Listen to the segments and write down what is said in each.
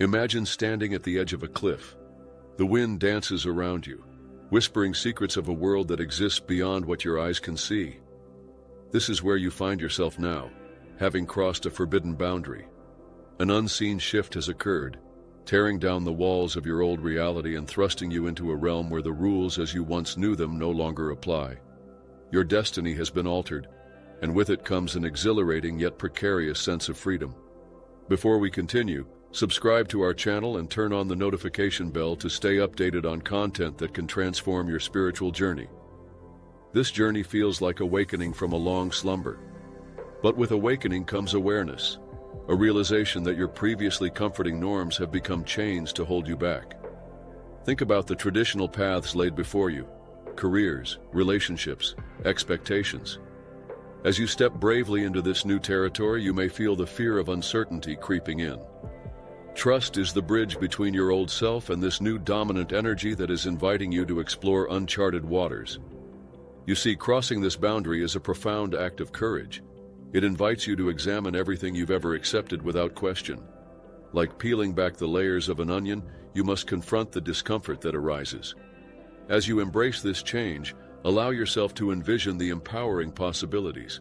Imagine standing at the edge of a cliff. The wind dances around you, whispering secrets of a world that exists beyond what your eyes can see. This is where you find yourself now, having crossed a forbidden boundary. An unseen shift has occurred, tearing down the walls of your old reality and thrusting you into a realm where the rules as you once knew them no longer apply. Your destiny has been altered, and with it comes an exhilarating yet precarious sense of freedom. Before we continue, subscribe to our channel and turn on the notification bell to stay updated on content that can transform your spiritual journey. This journey feels like awakening from a long slumber. But with awakening comes awareness, a realization that your previously comforting norms have become chains to hold you back. Think about the traditional paths laid before you: careers, relationships, expectations. As you step bravely into this new territory, you may feel the fear of uncertainty creeping in. Trust is the bridge between your old self and this new dominant energy that is inviting you to explore uncharted waters. You see, crossing this boundary is a profound act of courage. It invites you to examine everything you've ever accepted without question. Like peeling back the layers of an onion, you must confront the discomfort that arises. As you embrace this change, allow yourself to envision the empowering possibilities.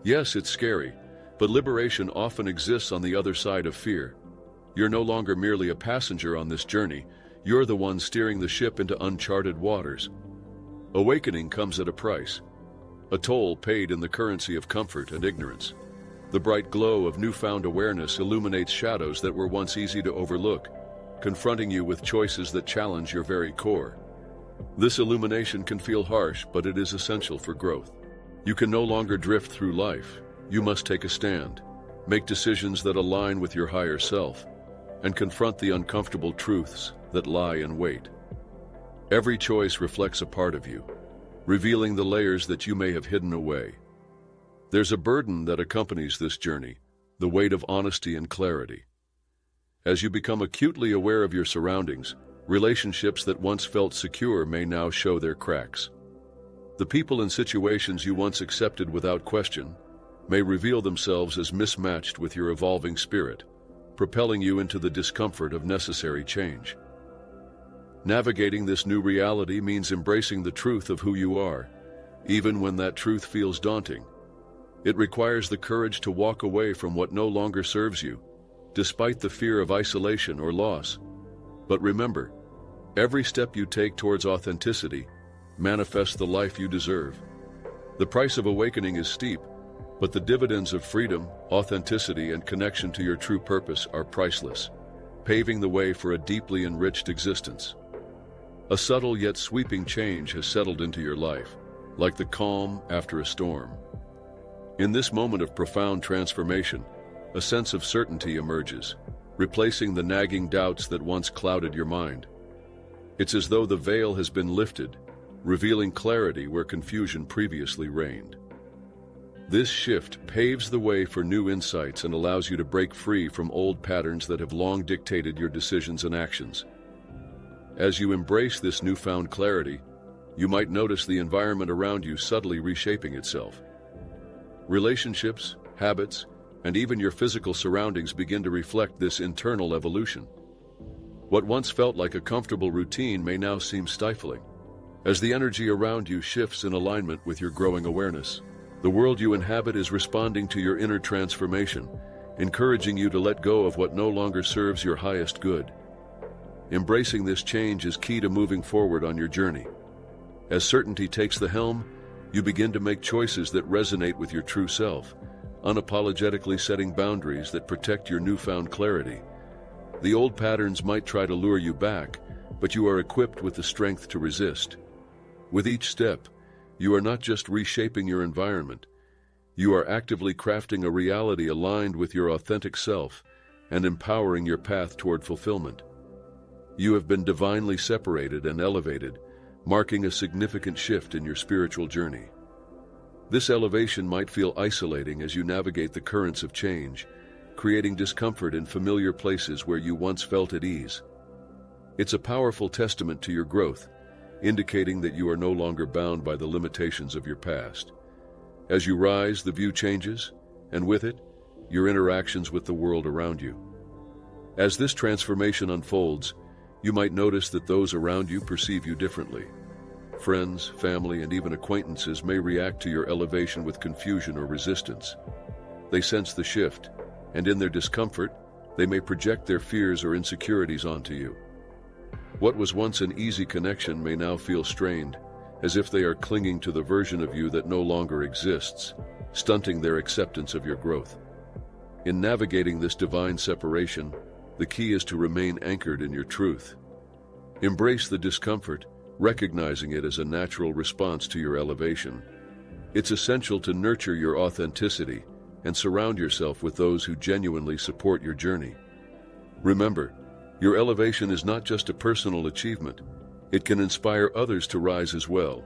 Yes, it's scary, but liberation often exists on the other side of fear. You're no longer merely a passenger on this journey, you're the one steering the ship into uncharted waters. Awakening comes at a price, a toll paid in the currency of comfort and ignorance. The bright glow of newfound awareness illuminates shadows that were once easy to overlook, confronting you with choices that challenge your very core. This illumination can feel harsh, but it is essential for growth. You can no longer drift through life. You must take a stand, make decisions that align with your higher self, and confront the uncomfortable truths that lie in wait. Every choice reflects a part of you, revealing the layers that you may have hidden away. There's a burden that accompanies this journey, the weight of honesty and clarity. As you become acutely aware of your surroundings, relationships that once felt secure may now show their cracks. The people and situations you once accepted without question may reveal themselves as mismatched with your evolving spirit, propelling you into the discomfort of necessary change. Navigating this new reality means embracing the truth of who you are, even when that truth feels daunting. It requires the courage to walk away from what no longer serves you, despite the fear of isolation or loss. But remember, every step you take towards authenticity manifests the life you deserve. The price of awakening is steep, but the dividends of freedom, authenticity, and connection to your true purpose are priceless, paving the way for a deeply enriched existence. A subtle yet sweeping change has settled into your life, like the calm after a storm. In this moment of profound transformation, a sense of certainty emerges, replacing the nagging doubts that once clouded your mind. It's as though the veil has been lifted, revealing clarity where confusion previously reigned. This shift paves the way for new insights and allows you to break free from old patterns that have long dictated your decisions and actions. As you embrace this newfound clarity, you might notice the environment around you subtly reshaping itself. Relationships, habits, and even your physical surroundings begin to reflect this internal evolution. What once felt like a comfortable routine may now seem stifling. As the energy around you shifts in alignment with your growing awareness, the world you inhabit is responding to your inner transformation, encouraging you to let go of what no longer serves your highest good. Embracing this change is key to moving forward on your journey. As certainty takes the helm, you begin to make choices that resonate with your true self, unapologetically setting boundaries that protect your newfound clarity. The old patterns might try to lure you back, but you are equipped with the strength to resist. With each step, you are not just reshaping your environment, you are actively crafting a reality aligned with your authentic self and empowering your path toward fulfillment. You have been divinely separated and elevated, marking a significant shift in your spiritual journey. This elevation might feel isolating as you navigate the currents of change, creating discomfort in familiar places where you once felt at ease. It's a powerful testament to your growth, indicating that you are no longer bound by the limitations of your past. As you rise, the view changes, and with it, your interactions with the world around you. As this transformation unfolds, you might notice that those around you perceive you differently. Friends, family, and even acquaintances may react to your elevation with confusion or resistance. They sense the shift, and in their discomfort, they may project their fears or insecurities onto you. What was once an easy connection may now feel strained, as if they are clinging to the version of you that no longer exists, stunting their acceptance of your growth. In navigating this divine separation, the key is to remain anchored in your truth. Embrace the discomfort, recognizing it as a natural response to your elevation. It's essential to nurture your authenticity and surround yourself with those who genuinely support your journey. Remember, your elevation is not just a personal achievement, it can inspire others to rise as well.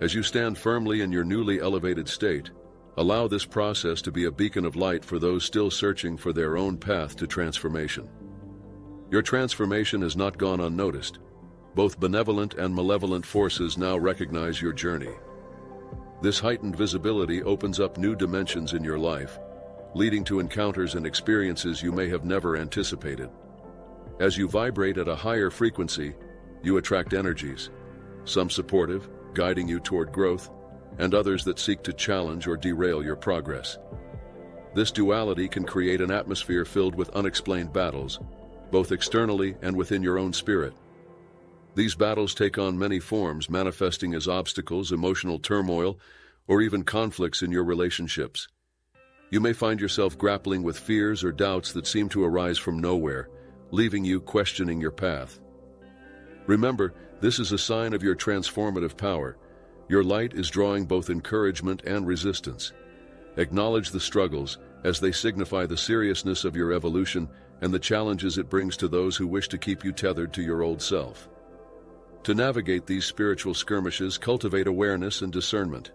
As you stand firmly in your newly elevated state, allow this process to be a beacon of light for those still searching for their own path to transformation. Your transformation has not gone unnoticed. Both benevolent and malevolent forces now recognize your journey. This heightened visibility opens up new dimensions in your life, leading to encounters and experiences you may have never anticipated. As you vibrate at a higher frequency, you attract energies, some supportive, guiding you toward growth, and others that seek to challenge or derail your progress. This duality can create an atmosphere filled with unexplained battles, both externally and within your own spirit. These battles take on many forms, manifesting as obstacles, emotional turmoil, or even conflicts in your relationships. You may find yourself grappling with fears or doubts that seem to arise from nowhere, leaving you questioning your path. Remember, this is a sign of your transformative power. Your light is drawing both encouragement and resistance. Acknowledge the struggles, as they signify the seriousness of your evolution and the challenges it brings to those who wish to keep you tethered to your old self. To navigate these spiritual skirmishes, cultivate awareness and discernment.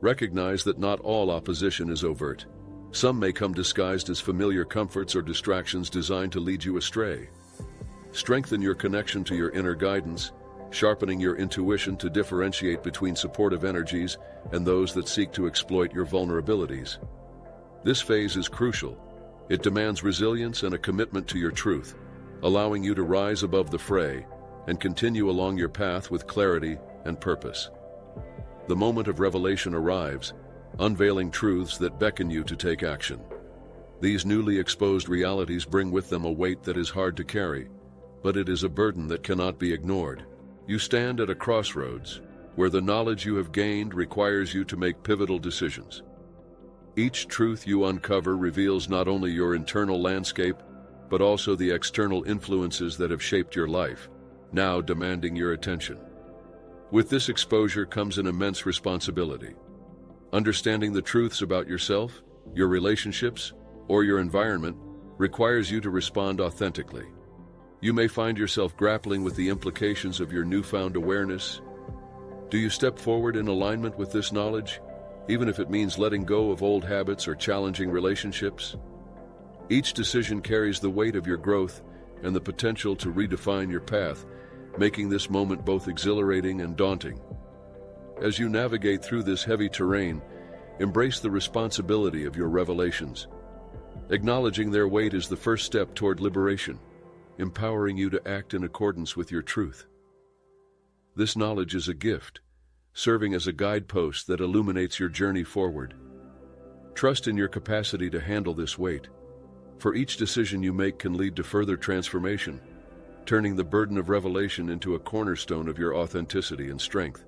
Recognize that not all opposition is overt. Some may come disguised as familiar comforts or distractions designed to lead you astray. Strengthen your connection to your inner guidance, sharpening your intuition to differentiate between supportive energies and those that seek to exploit your vulnerabilities. This phase is crucial. It demands resilience and a commitment to your truth, allowing you to rise above the fray and continue along your path with clarity and purpose. The moment of revelation arrives, unveiling truths that beckon you to take action. These newly exposed realities bring with them a weight that is hard to carry, but it is a burden that cannot be ignored. You stand at a crossroads, where the knowledge you have gained requires you to make pivotal decisions. Each truth you uncover reveals not only your internal landscape, but also the external influences that have shaped your life, now demanding your attention. With this exposure comes an immense responsibility. Understanding the truths about yourself, your relationships, or your environment requires you to respond authentically. You may find yourself grappling with the implications of your newfound awareness. Do you step forward in alignment with this knowledge, even if it means letting go of old habits or challenging relationships? Each decision carries the weight of your growth and the potential to redefine your path, making this moment both exhilarating and daunting. As you navigate through this heavy terrain, embrace the responsibility of your revelations. Acknowledging their weight is the first step toward liberation, empowering you to act in accordance with your truth. This knowledge is a gift, serving as a guidepost that illuminates your journey forward. Trust in your capacity to handle this weight, for each decision you make can lead to further transformation, turning the burden of revelation into a cornerstone of your authenticity and strength.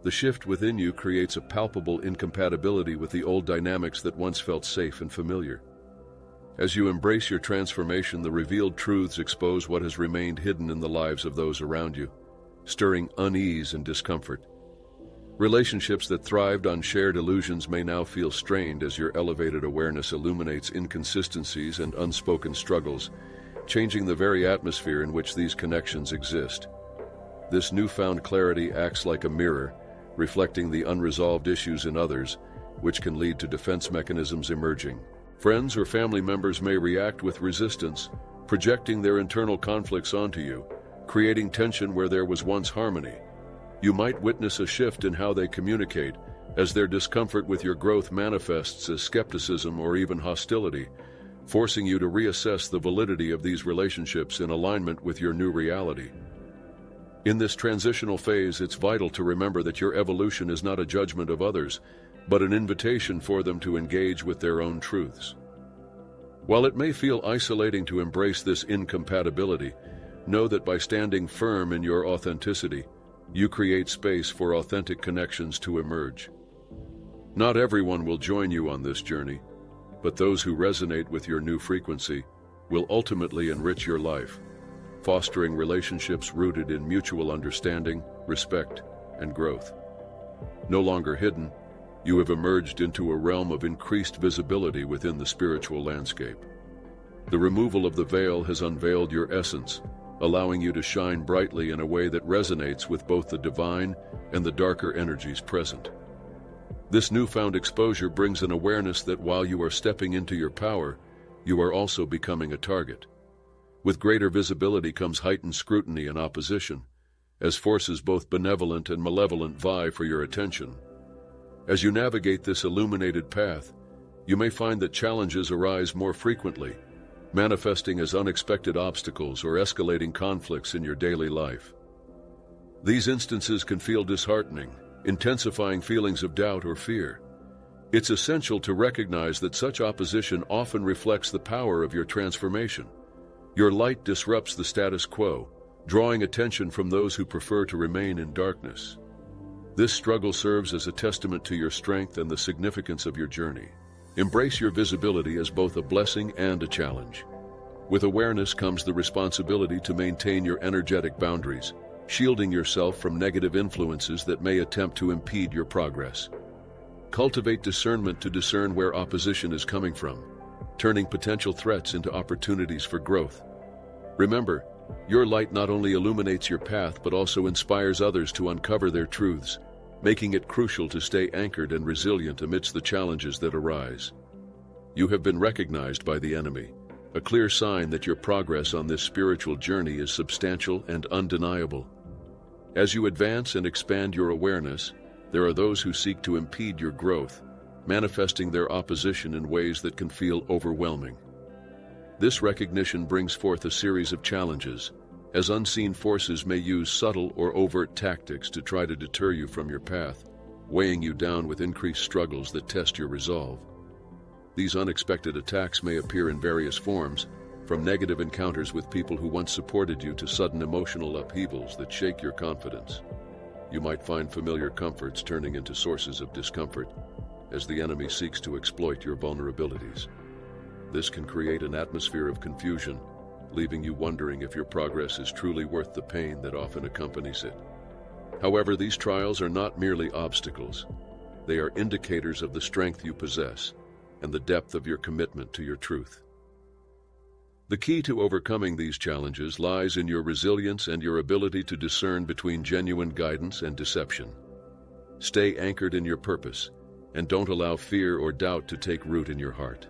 The shift within you creates a palpable incompatibility with the old dynamics that once felt safe and familiar. As you embrace your transformation, the revealed truths expose what has remained hidden in the lives of those around you, stirring unease and discomfort. Relationships that thrived on shared illusions may now feel strained as your elevated awareness illuminates inconsistencies and unspoken struggles, changing the very atmosphere in which these connections exist. This newfound clarity acts like a mirror, reflecting the unresolved issues in others, which can lead to defense mechanisms emerging. Friends or family members may react with resistance, projecting their internal conflicts onto you, creating tension where there was once harmony. You might witness a shift in how they communicate, as their discomfort with your growth manifests as skepticism or even hostility, forcing you to reassess the validity of these relationships in alignment with your new reality. In this transitional phase, it's vital to remember that your evolution is not a judgment of others, but an invitation for them to engage with their own truths. While it may feel isolating to embrace this incompatibility, know that by standing firm in your authenticity, you create space for authentic connections to emerge. Not everyone will join you on this journey, but those who resonate with your new frequency will ultimately enrich your life, fostering relationships rooted in mutual understanding, respect, and growth. No longer hidden, you have emerged into a realm of increased visibility within the spiritual landscape. The removal of the veil has unveiled your essence, allowing you to shine brightly in a way that resonates with both the divine and the darker energies present. This newfound exposure brings an awareness that while you are stepping into your power, you are also becoming a target. With greater visibility comes heightened scrutiny and opposition, as forces both benevolent and malevolent vie for your attention. As you navigate this illuminated path, you may find that challenges arise more frequently, manifesting as unexpected obstacles or escalating conflicts in your daily life. These instances can feel disheartening, intensifying feelings of doubt or fear. It's essential to recognize that such opposition often reflects the power of your transformation. Your light disrupts the status quo, drawing attention from those who prefer to remain in darkness. This struggle serves as a testament to your strength and the significance of your journey. Embrace your visibility as both a blessing and a challenge. With awareness comes the responsibility to maintain your energetic boundaries, shielding yourself from negative influences that may attempt to impede your progress. Cultivate discernment to discern where opposition is coming from, turning potential threats into opportunities for growth. Remember, your light not only illuminates your path but also inspires others to uncover their truths, making it crucial to stay anchored and resilient amidst the challenges that arise. You have been recognized by the enemy, a clear sign that your progress on this spiritual journey is substantial and undeniable. As you advance and expand your awareness, there are those who seek to impede your growth, manifesting their opposition in ways that can feel overwhelming. This recognition brings forth a series of challenges, as unseen forces may use subtle or overt tactics to try to deter you from your path, weighing you down with increased struggles that test your resolve. These unexpected attacks may appear in various forms, from negative encounters with people who once supported you to sudden emotional upheavals that shake your confidence. You might find familiar comforts turning into sources of discomfort, as the enemy seeks to exploit your vulnerabilities. This can create an atmosphere of confusion, leaving you wondering if your progress is truly worth the pain that often accompanies it. However, these trials are not merely obstacles. They are indicators of the strength you possess and the depth of your commitment to your truth. The key to overcoming these challenges lies in your resilience and your ability to discern between genuine guidance and deception. Stay anchored in your purpose, and don't allow fear or doubt to take root in your heart.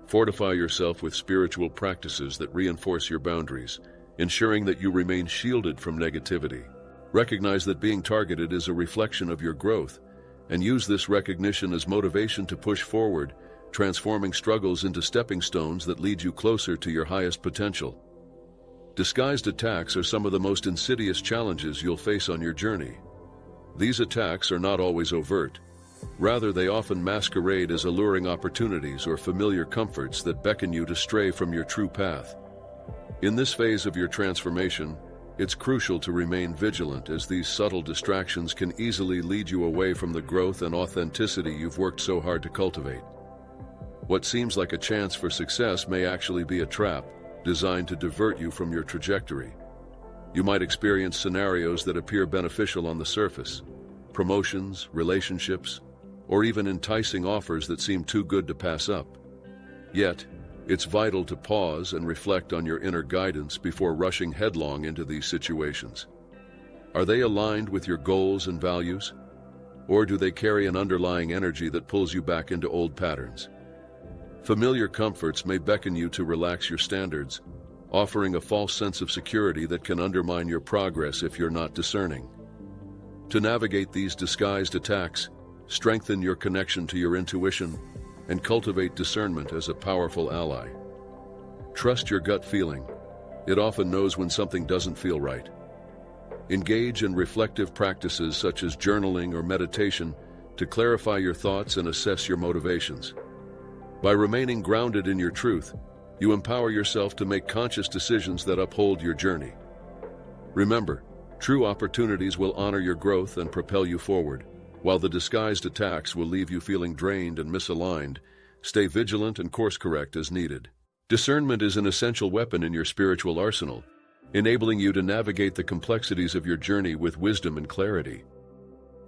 Fortify yourself with spiritual practices that reinforce your boundaries, ensuring that you remain shielded from negativity. Recognize that being targeted is a reflection of your growth, and use this recognition as motivation to push forward, transforming struggles into stepping stones that lead you closer to your highest potential. Disguised attacks are some of the most insidious challenges you'll face on your journey. These attacks are not always overt. Rather, they often masquerade as alluring opportunities or familiar comforts that beckon you to stray from your true path. In this phase of your transformation, it's crucial to remain vigilant, as these subtle distractions can easily lead you away from the growth and authenticity you've worked so hard to cultivate. What seems like a chance for success may actually be a trap, designed to divert you from your trajectory. You might experience scenarios that appear beneficial on the surface: promotions, relationships, or even enticing offers that seem too good to pass up. Yet, it's vital to pause and reflect on your inner guidance before rushing headlong into these situations. Are they aligned with your goals and values? Or do they carry an underlying energy that pulls you back into old patterns? Familiar comforts may beckon you to relax your standards, offering a false sense of security that can undermine your progress if you're not discerning. To navigate these disguised attacks, strengthen your connection to your intuition and cultivate discernment as a powerful ally. Trust your gut feeling. It often knows when something doesn't feel right. Engage in reflective practices such as journaling or meditation to clarify your thoughts and assess your motivations. By remaining grounded in your truth, you empower yourself to make conscious decisions that uphold your journey. Remember, true opportunities will honor your growth and propel you forward, while the disguised attacks will leave you feeling drained and misaligned. Stay vigilant and course-correct as needed. Discernment is an essential weapon in your spiritual arsenal, enabling you to navigate the complexities of your journey with wisdom and clarity.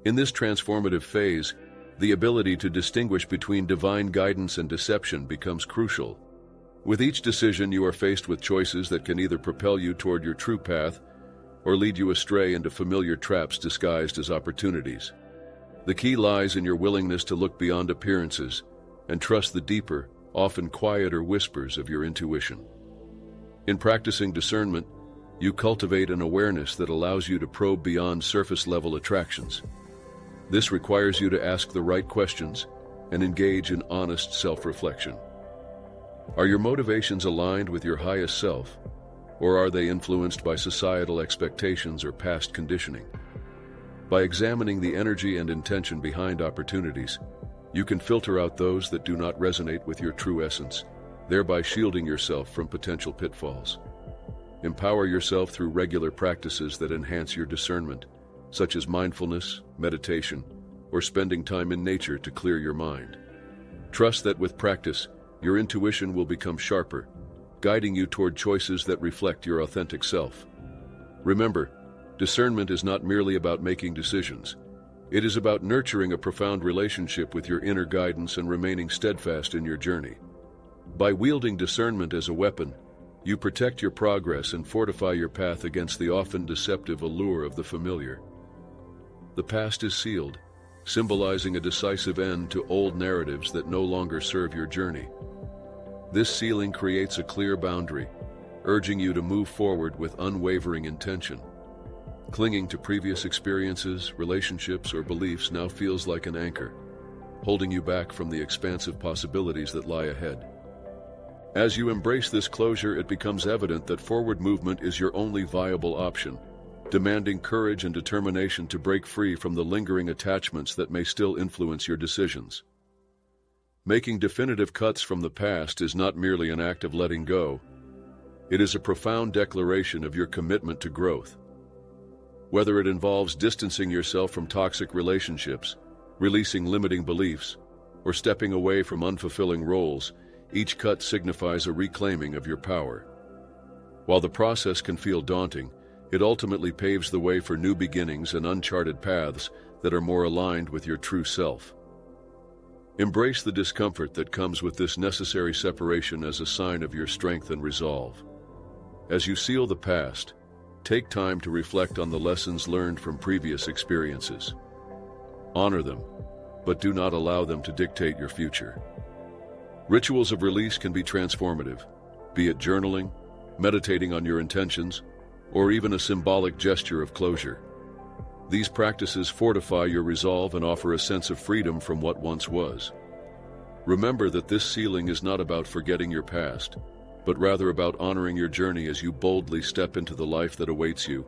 In this transformative phase, the ability to distinguish between divine guidance and deception becomes crucial. With each decision, you are faced with choices that can either propel you toward your true path or lead you astray into familiar traps disguised as opportunities. The key lies in your willingness to look beyond appearances and trust the deeper, often quieter whispers of your intuition. In practicing discernment, you cultivate an awareness that allows you to probe beyond surface-level attractions. This requires you to ask the right questions and engage in honest self-reflection. Are your motivations aligned with your highest self, or are they influenced by societal expectations or past conditioning? By examining the energy and intention behind opportunities, you can filter out those that do not resonate with your true essence, thereby shielding yourself from potential pitfalls. Empower yourself through regular practices that enhance your discernment, such as mindfulness, meditation, or spending time in nature to clear your mind. Trust that with practice, your intuition will become sharper, guiding you toward choices that reflect your authentic self. Remember, discernment is not merely about making decisions. It is about nurturing a profound relationship with your inner guidance and remaining steadfast in your journey. By wielding discernment as a weapon, you protect your progress and fortify your path against the often deceptive allure of the familiar. The past is sealed, symbolizing a decisive end to old narratives that no longer serve your journey. This sealing creates a clear boundary, urging you to move forward with unwavering intention. Clinging to previous experiences, relationships, or beliefs now feels like an anchor, holding you back from the expansive possibilities that lie ahead. As you embrace this closure, it becomes evident that forward movement is your only viable option, demanding courage and determination to break free from the lingering attachments that may still influence your decisions. Making definitive cuts from the past is not merely an act of letting go. It is a profound declaration of your commitment to growth. Whether it involves distancing yourself from toxic relationships, releasing limiting beliefs, or stepping away from unfulfilling roles, each cut signifies a reclaiming of your power. While the process can feel daunting, it ultimately paves the way for new beginnings and uncharted paths that are more aligned with your true self. Embrace the discomfort that comes with this necessary separation as a sign of your strength and resolve. As you seal the past, take time to reflect on the lessons learned from previous experiences. Honor them, but do not allow them to dictate your future. Rituals of release can be transformative, be it journaling, meditating on your intentions, or even a symbolic gesture of closure. These practices fortify your resolve and offer a sense of freedom from what once was. Remember that this sealing is not about forgetting your past, but rather about honoring your journey as you boldly step into the life that awaits you,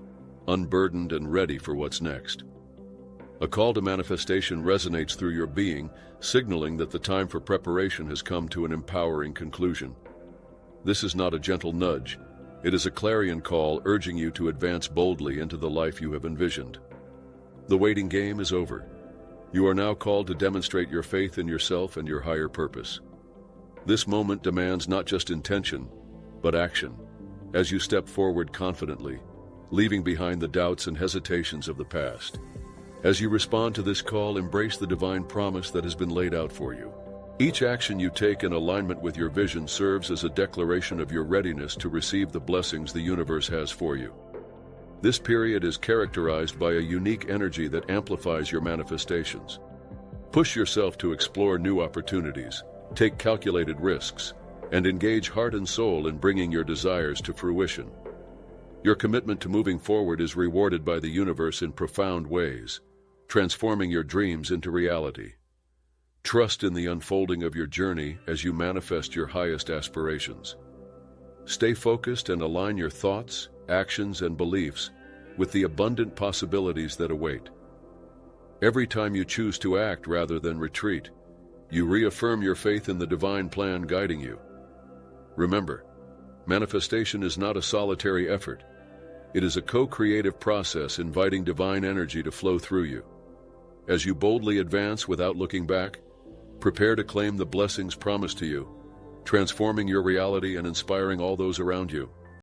unburdened and ready for what's next. A call to manifestation resonates through your being, signaling that the time for preparation has come to an empowering conclusion. This is not a gentle nudge. It is a clarion call urging you to advance boldly into the life you have envisioned. The waiting game is over. You are now called to demonstrate your faith in yourself and your higher purpose. This moment demands not just intention, but action, as you step forward confidently, leaving behind the doubts and hesitations of the past. As you respond to this call, embrace the divine promise that has been laid out for you. Each action you take in alignment with your vision serves as a declaration of your readiness to receive the blessings the universe has for you. This period is characterized by a unique energy that amplifies your manifestations. Push yourself to explore new opportunities, take calculated risks, and engage heart and soul in bringing your desires to fruition. Your commitment to moving forward is rewarded by the universe in profound ways, transforming your dreams into reality. Trust in the unfolding of your journey as you manifest your highest aspirations. Stay focused and align your thoughts, actions, and beliefs with the abundant possibilities that await. Every time you choose to act rather than retreat, you reaffirm your faith in the divine plan guiding you. Remember, manifestation is not a solitary effort. It is a co-creative process inviting divine energy to flow through you. As you boldly advance without looking back, prepare to claim the blessings promised to you, transforming your reality and inspiring all those around you.